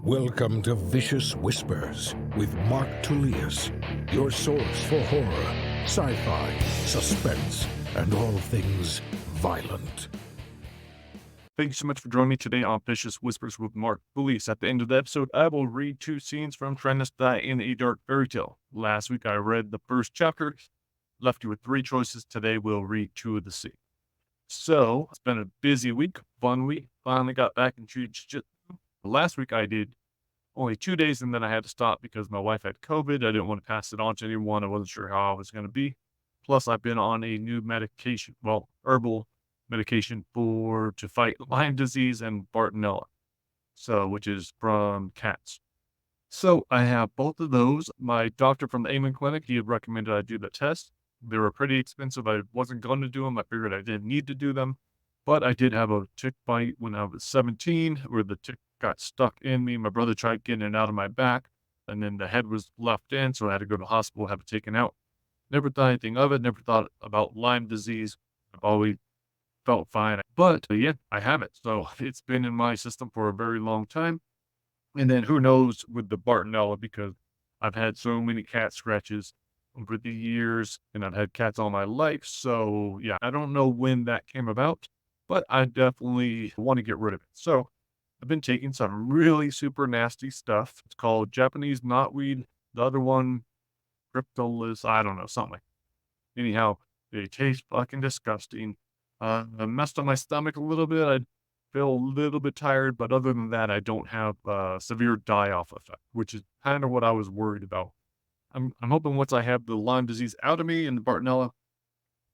Welcome to Vicious Whispers with Mark Tullius, your source for horror, sci-fi, suspense, and all things violent. Thank you so much for joining me today on Vicious Whispers with Mark Tullius. At the end of the episode, I will read two scenes from Trying to Die in a Dark Fairytale. Last week, I read the first chapter, left you with three choices. Today, we'll read two of the scenes. So, it's been a busy week, fun week. Finally got back in jiu-jitsu. Last week, I did only 2 days, and then I had to stop because my wife had COVID. I didn't want to pass it on to anyone. I wasn't sure how I was going to be. Plus, I've been on a new medication, herbal medication to fight Lyme disease and Bartonella, which is from cats. So I have both of those. My doctor from the Amen Clinic, he had recommended I do the test. They were pretty expensive. I wasn't going to do them. I figured I didn't need to do them. But I did have a tick bite when I was 17, where the tick got stuck in me. My brother tried getting it out of my back, and then the head was left in, so I had to go to the hospital, have it taken out. Never thought anything of it. Never thought about Lyme disease. I've always felt fine. But yeah, I have it. So it's been in my system for a very long time. And then who knows with the Bartonella, because I've had so many cat scratches over the years, and I've had cats all my life. So yeah, I don't know when that came about, but I definitely want to get rid of it. So I've been taking some really super nasty stuff. It's called Japanese knotweed. The other one, cryptolis, I don't know, something like that. Anyhow, they taste fucking disgusting. I messed up my stomach a little bit. I feel a little bit tired, but other than that, I don't have severe die-off effect, which is kind of what I was worried about. I'm hoping once I have the Lyme disease out of me and the Bartonella,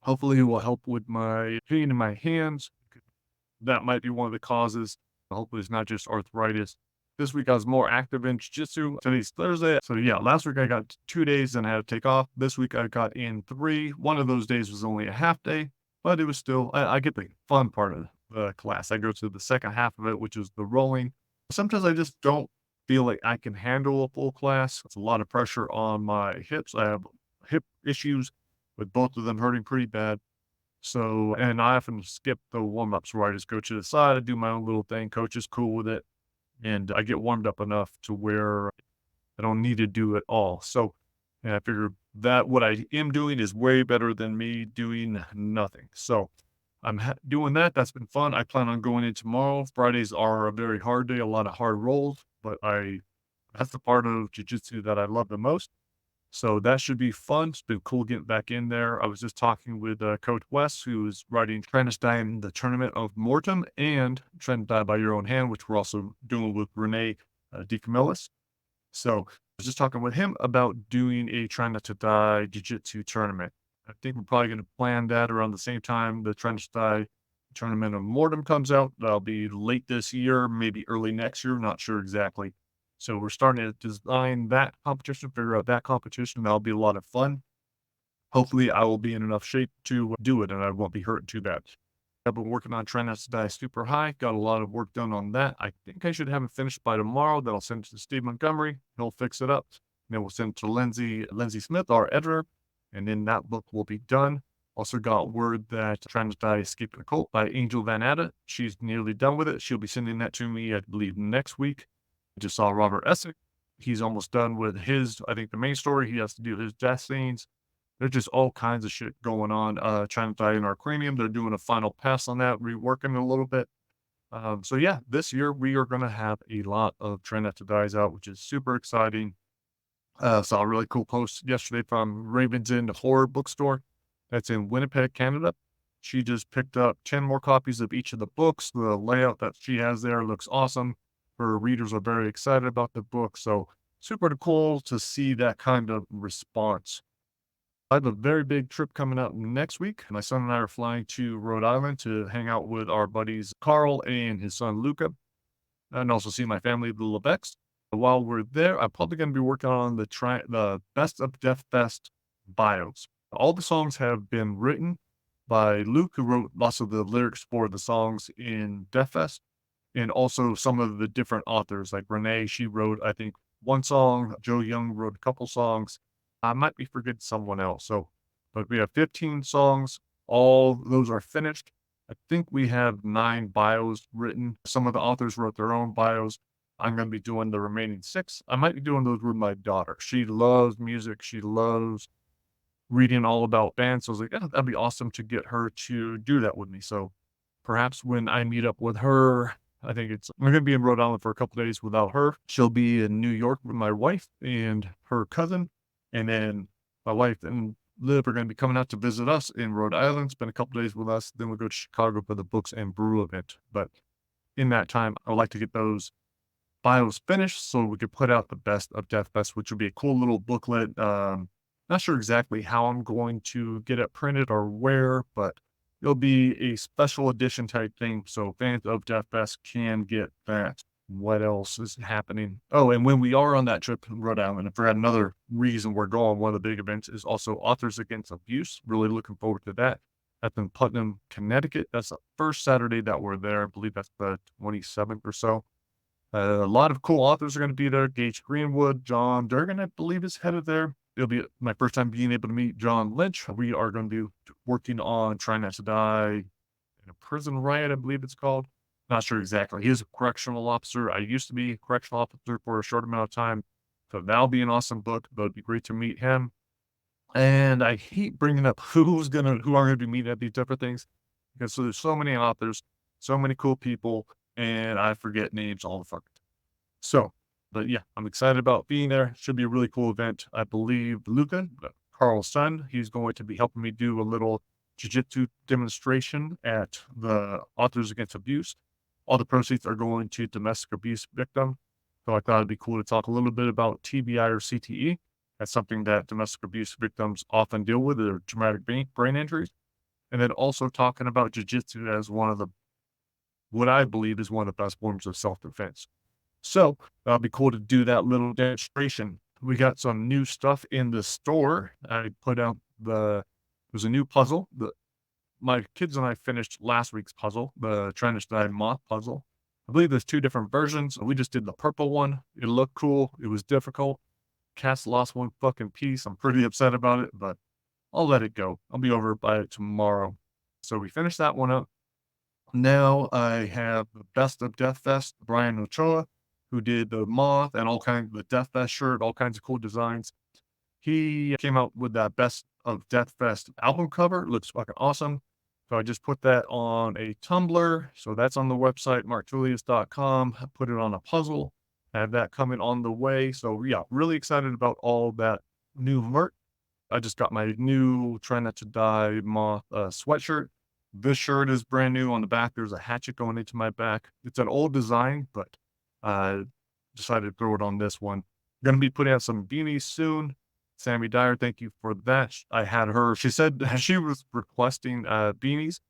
hopefully it will help with my pain in my hands. That might be one of the causes. Hopefully it's not just arthritis. This week I was more active in jiu-jitsu. Today's Thursday. So yeah, last week I got 2 days and I had to take off. This week I got in 3. One of those days was only a half day, but it was still, I get the fun part of the class. I go to the second half of it, which is the rolling. Sometimes I just don't feel like I can handle a full class. It's a lot of pressure on my hips. I have hip issues with both of them hurting pretty bad. So, and I often skip the warm-ups where I just go to the side, I do my own little thing. Coach is cool with it, and I get warmed up enough to where I don't need to do it all. So, and I figure that what I am doing is way better than me doing nothing. So I'm doing that. That's been fun. I plan on going in tomorrow. Fridays are a very hard day, a lot of hard rolls, but that's the part of jiu-jitsu that I love the most. So that should be fun. It's been cool getting back in there. I was just talking with Coach West, who's writing Trying to Die in the Tournament of Mortem and Trying to Die by Your Own Hand, which we're also doing with Renee DeCamillis. So I was just talking with him about doing a Trying Not to Die Jiu-Jitsu tournament. I think we're probably going to plan that around the same time the Trying to Die Tournament of Mortem comes out. That'll be late this year, maybe early next year. Not sure exactly. So we're starting to design that competition, figure out that competition. That'll be a lot of fun. Hopefully I will be in enough shape to do it and I won't be hurt too bad. I've been working on Trying Not to Die Super High. Got a lot of work done on that. I think I should have it finished by tomorrow. Then I'll send it to Steve Montgomery. He'll fix it up. Then we'll send it to Lindsay Smith, our editor. And then that book will be done. Also got word that Trying to Die Escaping the Cult by Angel Van Atta. She's nearly done with it. She'll be sending that to me, I believe, next week. Just saw Robert Essex. He's almost done with his, I think the main story. He has to do his death scenes. There's just all kinds of shit going on. Trying to Die in our cranium. They're doing a final pass on that, reworking it a little bit. So yeah, this year we are going to have a lot of Trying Not to Dies out, which is super exciting. Saw a really cool post yesterday from Raven's Inn Horror Bookstore. That's in Winnipeg, Canada. She just picked up 10 more copies of each of the books. The layout that she has there looks awesome. Her readers are very excited about the book. So super cool to see that kind of response. I have a very big trip coming up next week. My son and I are flying to Rhode Island to hang out with our buddies Carl and his son Luca, and also see my family, the Lebecks. While we're there, I'm probably going to be working on the Best of Death Fest bios. All the songs have been written by Luke, who wrote lots of the lyrics for the songs in Death Fest. And also some of the different authors, like Renee, she wrote, I think, one song. Joe Young wrote a couple songs. I might be forgetting someone else. But we have 15 songs. All those are finished. I think we have 9 bios written. Some of the authors wrote their own bios. I'm going to be doing the remaining 6. I might be doing those with my daughter. She loves music. She loves reading all about bands. So I was like, yeah, that'd be awesome to get her to do that with me. So perhaps when I meet up with her, I'm going to be in Rhode Island for a couple days without her. She'll be in New York with my wife and her cousin. And then my wife and Liv are going to be coming out to visit us in Rhode Island, spend a couple days with us. Then we'll go to Chicago for the Books and Brew event. But in that time, I would like to get those bios finished so we could put out the Best of Death Fest, which would be a cool little booklet. Not sure exactly how I'm going to get it printed or where, but it'll be a special edition type thing. So fans of Death Fest can get that. What else is happening? Oh, and when we are on that trip in Rhode Island, if we had another reason we're going, one of the big events is also Authors Against Abuse. Really looking forward to that. That's in Putnam, Connecticut. That's the first Saturday that we're there. I believe that's the 27th or so. A lot of cool authors are going to be there. Gage Greenwood, John Durgan, I believe, is headed there. It'll be my first time being able to meet John Lynch. We are going to be working on Trying Not to Die in a Prison Riot, I believe it's called. Not sure exactly. He is a correctional officer. I used to be a correctional officer for a short amount of time. So that'll be an awesome book, but it'd be great to meet him. And I hate bringing up who are going to be meeting at these different things because so there's so many authors, so many cool people, and I forget names all the fucking time. So, but yeah, I'm excited about being there. Should be a really cool event. I believe Luca, Carl's son, he's going to be helping me do a little jiu-jitsu demonstration at the Authors Against Abuse. All the proceeds are going to domestic abuse victims. So I thought it'd be cool to talk a little bit about TBI or CTE. That's something that domestic abuse victims often deal with, their traumatic brain injuries. And then also talking about jiu-jitsu as what I believe is one of the best forms of self-defense. So that'll be cool to do that little demonstration. We got some new stuff in the store. I put out there's a new puzzle. My kids and I finished last week's puzzle, the Trying to Die Moth puzzle. I believe there's 2 different versions. We just did the purple one. It looked cool. It was difficult. Cats lost 1 fucking piece. I'm pretty upset about it, but I'll let it go. I'll be over by it tomorrow. So we finished that one up. Now I have the Best of Death Fest, Brian Ochoa, who did the moth and all kinds of the Death Fest shirt, all kinds of cool designs. He came out with that Best of Death Fest album cover. It looks fucking awesome. So I just put that on a Tumblr. So that's on the website, marktullius.com. I put it on a puzzle. I have that coming on the way. So yeah, really excited about all that new merch. I just got my new Try Not to Die moth sweatshirt. This shirt is brand new. On the back, there's a hatchet going into my back. It's an old design, but I decided to throw it on this one. Going to be putting out some beanies soon. Sammy Dyer, thank you for that. I had her, she said she was requesting beanies.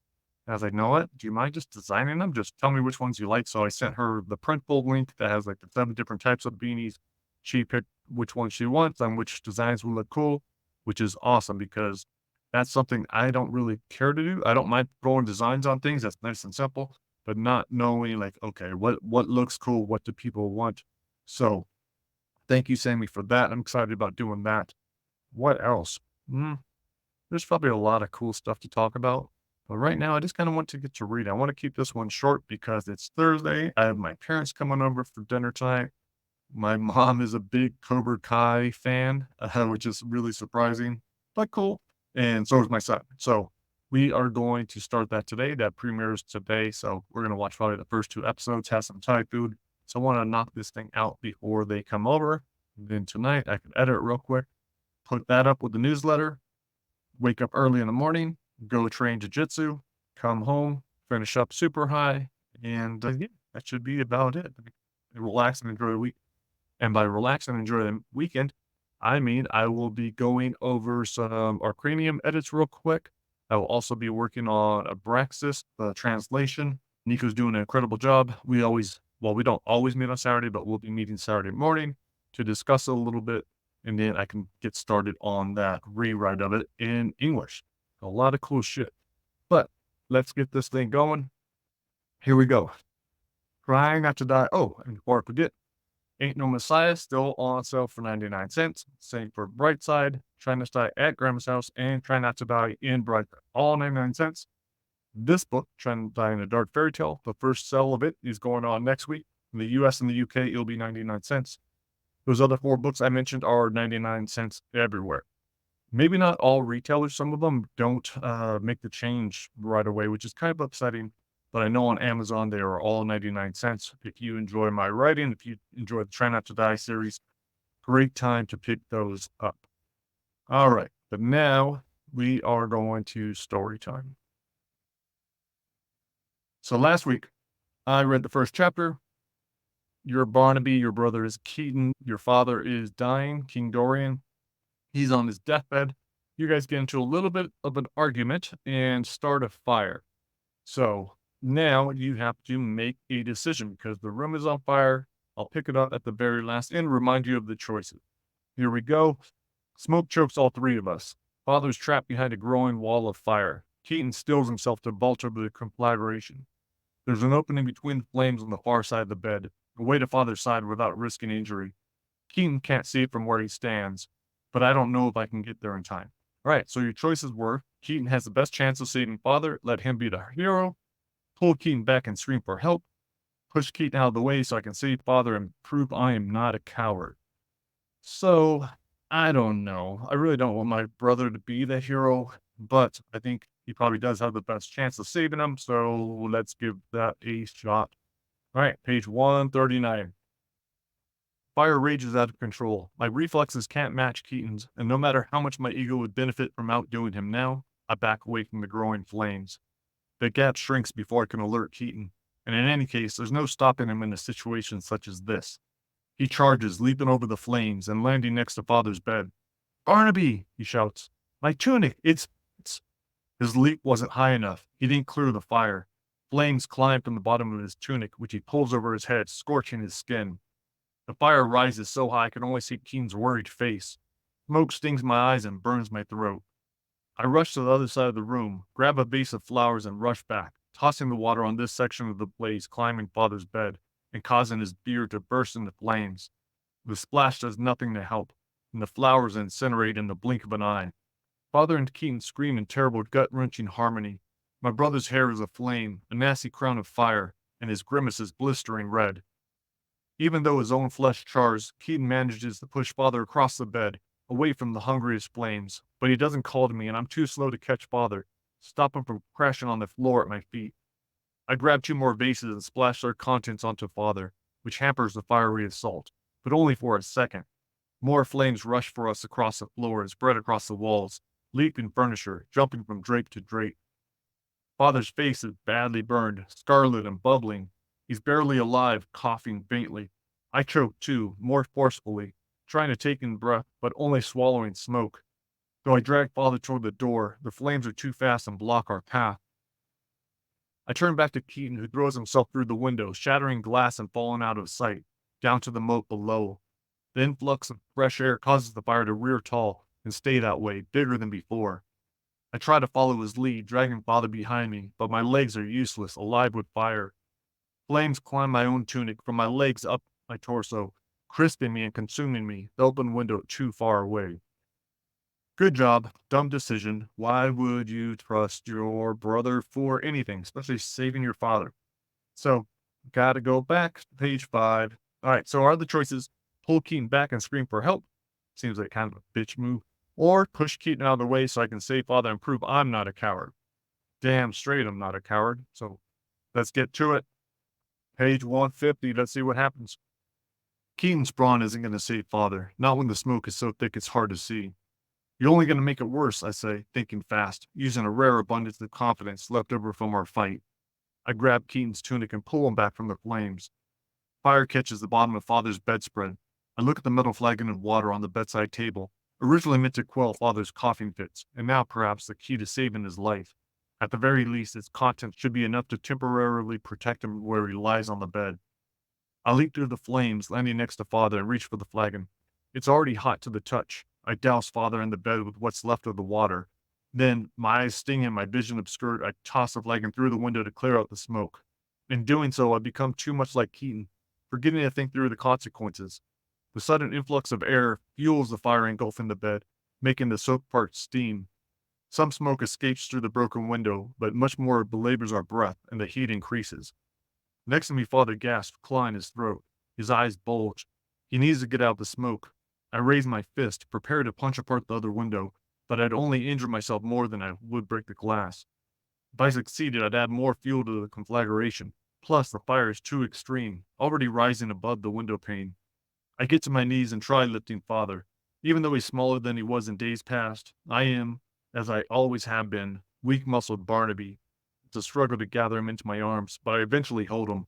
And I was like, know what? Do you mind just designing them? Just tell me which ones you like. So I sent her the printful link that has like the 7 different types of beanies. She picked which one she wants and which designs will look cool, which is awesome because that's something I don't really care to do. I don't mind throwing designs on things. That's nice and simple, but not knowing like, okay, what looks cool? What do people want? So thank you, Sammy, for that. I'm excited about doing that. What else? There's probably a lot of cool stuff to talk about. But right now, I just kind of want to get to read. I want to keep this one short because it's Thursday. I have my parents coming over for dinner tonight. My mom is a big Cobra Kai fan, which is really surprising, but cool. And so is my son. So we are going to start that today. That premieres today. So we're going to watch probably the first 2 episodes, have some Thai food. So I want to knock this thing out before they come over. And then tonight I can edit real quick, put that up with the newsletter, wake up early in the morning, go train jiu-jitsu, come home, finish up super high. And yeah, that should be about it. Relax and enjoy the week. And by relax and enjoy the weekend, I mean I will be going over some Arcanium edits real quick. I will also be working on Abraxas, the translation. Nico's doing an incredible job. We don't always meet on Saturday, but we'll be meeting Saturday morning to discuss it a little bit. And then I can get started on that rewrite of it in English. A lot of cool shit. But let's get this thing going. Here we go. Trying Not to Die. Oh, and before I forget, Ain't No Messiah still on sale for 99 cents. Same for Brightside, Try Not to Die at Grandma's House, and Try Not to Die in Brightside. All 99 cents. This book, Try Not to Die in a Dark Fairytale, the first sale of it is going on next week. In the US and the UK, it'll be 99 cents. Those other 4 books I mentioned are 99 cents everywhere. Maybe not all retailers, some of them don't make the change right away, which is kind of upsetting. But I know on Amazon they are all 99 cents. If you enjoy my writing, if you enjoy the Try Not to Die series, great time to pick those up. All right, but now we are going to story time. So last week, I read the first chapter. You're Barnaby, your brother is Keaton, your father is dying, King Dorian. He's on his deathbed. You guys get into a little bit of an argument and start a fire. So now you have to make a decision because the room is on fire. I'll pick it up at the very last and remind you of the choices. Here we go. Smoke chokes all 3 of us. Father's trapped behind a growing wall of fire. Keaton stills himself to vault over the conflagration. There's an opening between the flames on the far side of the bed, away to Father's side without risking injury. Keaton can't see it from where he stands, but I don't know if I can get there in time. All right, so your choices were Keaton has the best chance of saving Father, let him be the hero, pull Keaton back and scream for help, push Keaton out of the way so I can save Father and prove I am not a coward. So, I don't know. I really don't want my brother to be the hero, but I think he probably does have the best chance of saving him, so let's give that a shot. All right, page 139. Fire rages out of control. My reflexes can't match Keaton's, and no matter how much my ego would benefit from outdoing him now, I back away from the growing flames. The gap shrinks before I can alert Keaton, and in any case, there's no stopping him in a situation such as this. He charges, leaping over the flames and landing next to Father's bed. "Barnaby!" he shouts. "My tunic! It's... His leap wasn't high enough. He didn't clear the fire. Flames climb from the bottom of his tunic, which he pulls over his head, scorching his skin. The fire rises so high I can only see Keaton's worried face. Smoke stings my eyes and burns my throat. I rush to the other side of the room, grab a vase of flowers and rush back, tossing the water on this section of the blaze, climbing Father's bed, and causing his beard to burst into flames. The splash does nothing to help, and the flowers incinerate in the blink of an eye. Father and Keaton scream in terrible, gut-wrenching harmony. My brother's hair is aflame, a nasty crown of fire, and his grimace is blistering red. Even though his own flesh chars, Keaton manages to push Father across the bed, away from the hungriest flames, but he doesn't call to me, and I'm too slow to catch Father, stop him from crashing on the floor at my feet. I grab 2 more vases and splash their contents onto Father, which hampers the fiery assault, but only for a second. More flames rush for us across the floor and spread across the walls, leaping furniture, jumping from drape to drape. Father's face is badly burned, scarlet and bubbling. He's barely alive, coughing faintly. I choke too, more forcefully, trying to take in breath, but only swallowing smoke. Though I drag Father toward the door, the flames are too fast and block our path. I turn back to Keaton, who throws himself through the window, shattering glass and falling out of sight, down to the moat below. The influx of fresh air causes the fire to rear tall and stay that way, bigger than before. I try to follow his lead, dragging Father behind me, but my legs are useless, alive with fire. Flames climb my own tunic from my legs up my torso, crisping me and consuming me, the open window too far away. Good job. Dumb decision. Why would you trust your brother for anything, especially saving your father? So, gotta go back to page 5. All right, so are the choices pull Keaton back and scream for help? Seems like kind of a bitch move. Or push Keaton out of the way so I can save Father and prove I'm not a coward. Damn straight I'm not a coward. So, let's get to it. Page 150, let's see what happens. Keaton's brawn isn't going to save Father, not when the smoke is so thick it's hard to see. You're only going to make it worse, I say, thinking fast, using a rare abundance of confidence left over from our fight. I grab Keaton's tunic and pull him back from the flames. Fire catches the bottom of Father's bedspread. I look at the metal flagon of water on the bedside table, originally meant to quell Father's coughing fits, and now perhaps the key to saving his life. At the very least, its contents should be enough to temporarily protect him where he lies on the bed. I leap through the flames, landing next to Father, and reach for the flagon. It's already hot to the touch. I douse Father in the bed with what's left of the water. Then, my eyes sting and my vision obscured, I toss the flagon through the window to clear out the smoke. In doing so, I become too much like Keaton, forgetting to think through the consequences. The sudden influx of air fuels the fire engulfing the bed, making the soaked parts steam. Some smoke escapes through the broken window, but much more belabors our breath, and the heat increases. Next to me, Father gasped, clawing his throat. His eyes bulged. He needs to get out of the smoke. I raised my fist, prepared to punch apart the other window, but I'd only injure myself more than I would break the glass. If I succeeded, I'd add more fuel to the conflagration. Plus, the fire is too extreme, already rising above the window pane. I get to my knees and try lifting Father. Even though he's smaller than he was in days past, I am, as I always have been, weak-muscled Barnaby. It's a struggle to gather him into my arms, but I eventually hold him.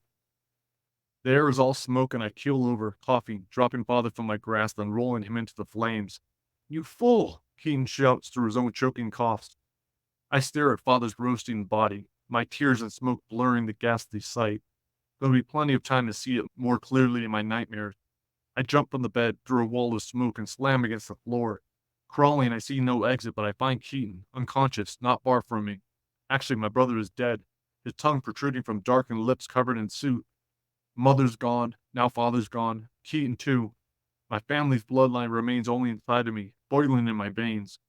The air is all smoke and I keel over, coughing, dropping Father from my grasp and rolling him into the flames. "You fool!" Keaton shouts through his own choking coughs. I stare at Father's roasting body, my tears and smoke blurring the ghastly sight. There'll be plenty of time to see it more clearly in my nightmares. I jump from the bed, through a wall of smoke, and slam against the floor. Crawling, I see no exit, but I find Keaton, unconscious, not far from me. Actually, my brother is dead, his tongue protruding from darkened lips covered in soot. Mother's gone, now Father's gone, Keaton too. My family's bloodline remains only inside of me, boiling in my veins.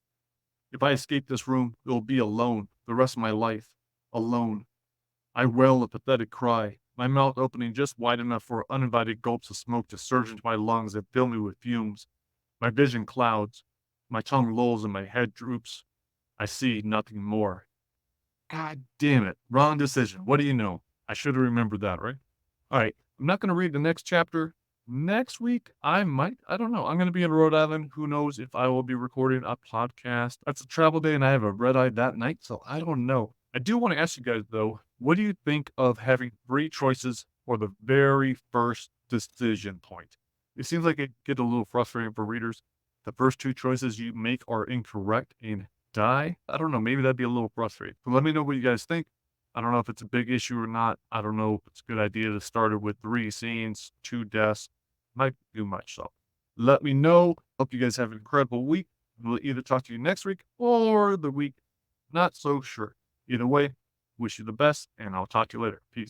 If I escape this room, it will be alone, the rest of my life. Alone. I wail a pathetic cry, my mouth opening just wide enough for uninvited gulps of smoke to surge into my lungs and fill me with fumes. My vision clouds. My tongue lolls and my head droops. I see nothing more. God damn it. Wrong decision. What do you know? I should have remembered that, right? All right. I'm not going to read the next chapter. Next week, I might. I don't know. I'm going to be in Rhode Island. Who knows if I will be recording a podcast. That's a travel day and I have a red eye that night, so I don't know. I do want to ask you guys, though, what do you think of having 3 choices for the very first decision point? It seems like it get a little frustrating for readers. The first 2 choices you make are incorrect and die. I don't know. Maybe that'd be a little frustrating. So let me know what you guys think. I don't know if it's a big issue or not. I don't know if it's a good idea to start it with 3 scenes, 2 deaths. Might be too much, so let me know. Hope you guys have an incredible week. We'll either talk to you next week or the week. Not so sure. Either way, wish you the best, and I'll talk to you later. Peace.